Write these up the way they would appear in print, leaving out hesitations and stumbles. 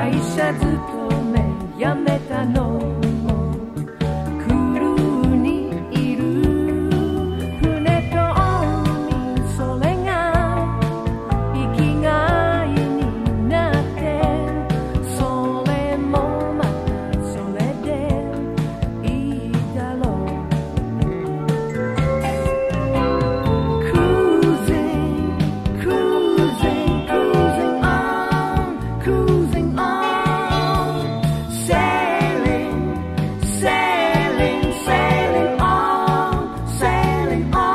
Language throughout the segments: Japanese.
会社勤め辞めたのもクルーにいる船と海、それが生きがいになってそれもまたそれでいいだろう。Cruising, cruising, cruising on, cruising on, sailing, sailing, sailing on, sailing on.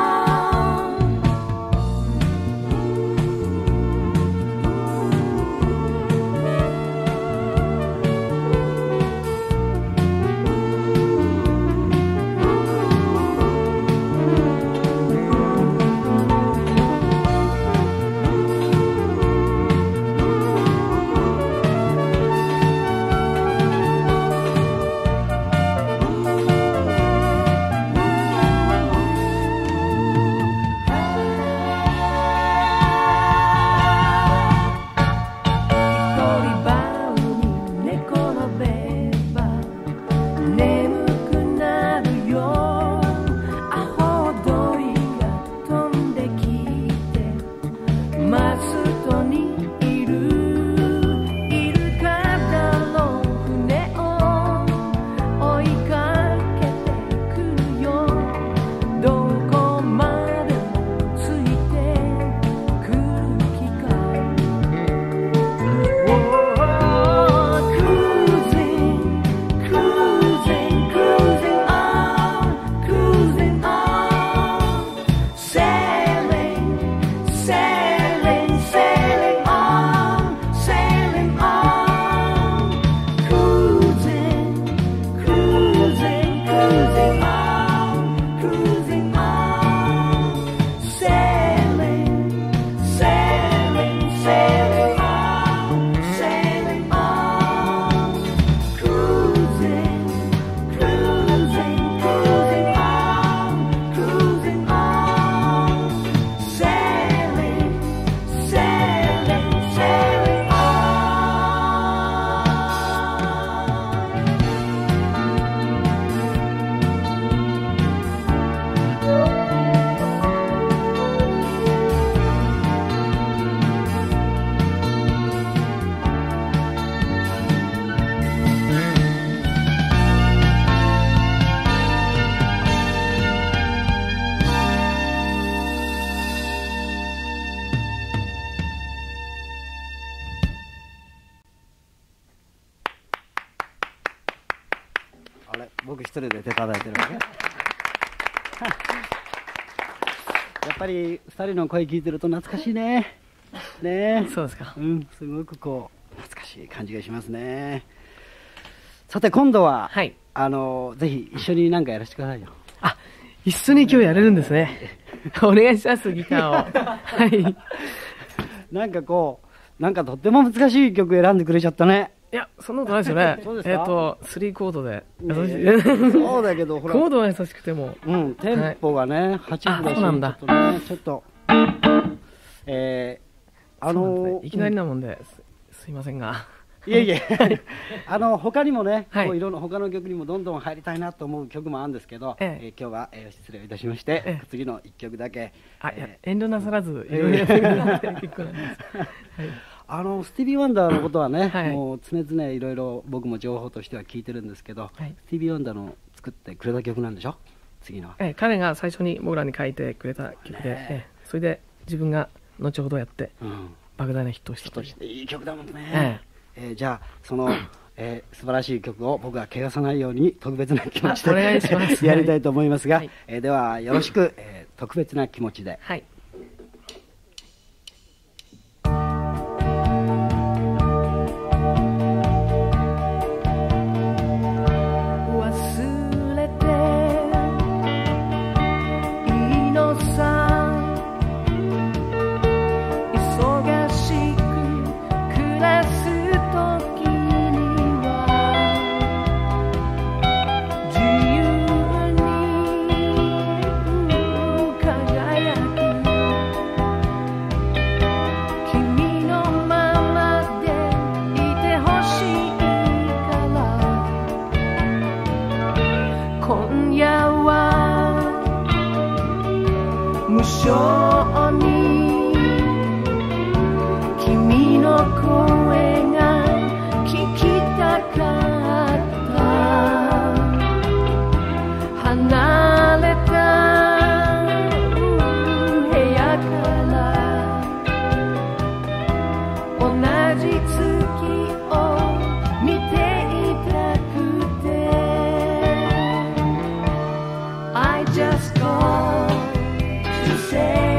僕一人で手叩いてるわけやっぱり2人の声聞いてると懐かしいね。ねえ、そうですか。うん、すごくこう懐かしい感じがしますね。さて今度は、はい、ぜひ一緒に何かやらせてくださいよ。あ、一緒に今日やれるんですね。お願いします、ギターを。はい。なんかこう、なんかとっても難しい曲選んでくれちゃったね。いや、そんなことないですよね。そうですか3コードで優しい。そうだけど、ほら。コードは優しくても。うん、テンポがね、8分だし、そうなんだ。ちょっと、いきなりなもんで、すいませんが。いえいえ、他にもね、こういろんな他の曲にもどんどん入りたいなと思う曲もあるんですけど、今日は失礼いたしまして、次の1曲だけ。いや、遠慮なさらず、いろいろやってください。結構なんです。スティービー・ワンダーのことはね、もう常々いろいろ僕も情報としては聞いてるんですけど、スティービー・ワンダーの作ってくれた曲なんでしょ、次のは。彼が最初に僕らに書いてくれた曲で、それで自分が後ほどやって、莫大なヒットをしたという。いい曲だもんね。じゃあその素晴らしい曲を僕は汚さないように特別な気持ちでお願いしますやりたいと思いますが、ではよろしく、特別な気持ちで。はい。輝く上に君の声が聞きたかった離れた部屋から同じ月を見ていたくて I just called to say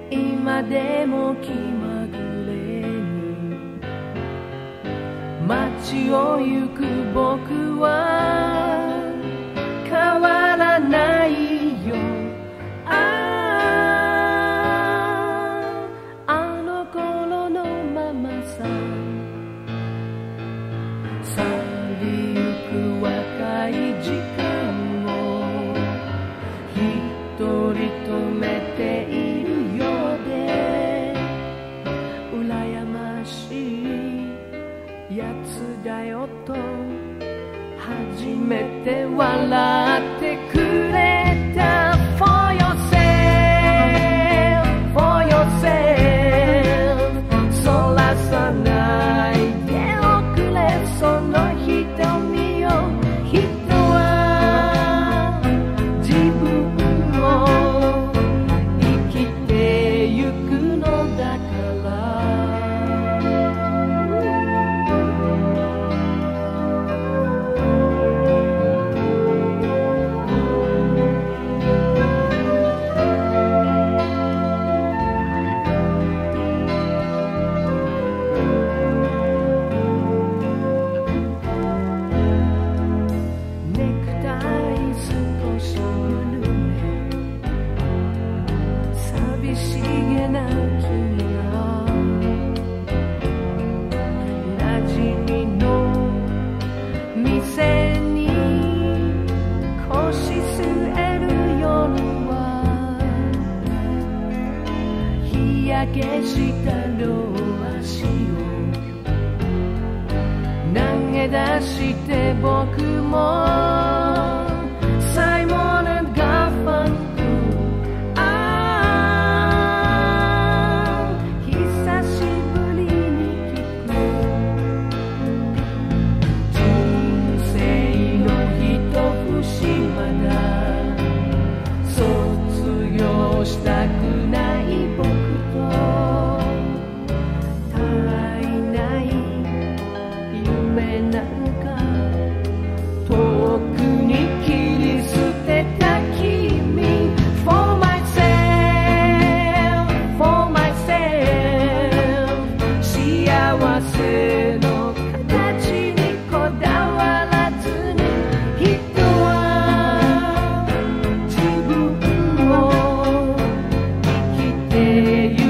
今でも気まぐれに街を行く僕は変わらないよ。あの頃のままさ、去りゆく若い時間を一人止めているようで羨ましいやつだよと初めて笑ってくれた。 For yourself, for yourself そらさないでおくれその瞳を。人は自分を生きてゆくのだから消した両足を投げ出して僕もサイモン&ガーファンク久しぶりに聞く人生の一節まだ卒業したくない僕you